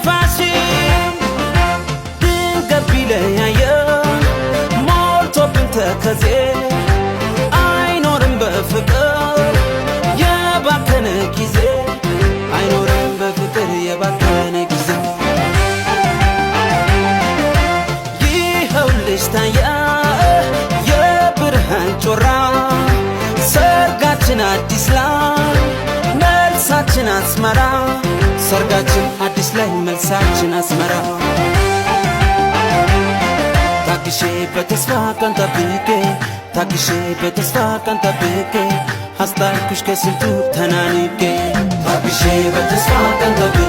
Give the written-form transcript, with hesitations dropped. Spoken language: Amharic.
ተስፋሽን ድንገት ቢለያየን ሞልቶብን ተከዜ አይኖርም በፍቅር የባከነ ጊዜ አይኖርም በፍቅር የባከነ ጊዜ ይኸውልሽ ታየ የብርሃን ጮራ ሰርጋችን አዲስ ላይ መልሳችን አስመራ ሰርጋችን አዲስ ላይ መልሳችን አስመራ ታግሼ በተስፋ ቀን ጠብቄ ታግሼ በተስፋ ቀን ጠብቄ አስታርኩሽ ከስንቱ ተናንቄ ታግሼ በተስፋ ቀን ጠብቄ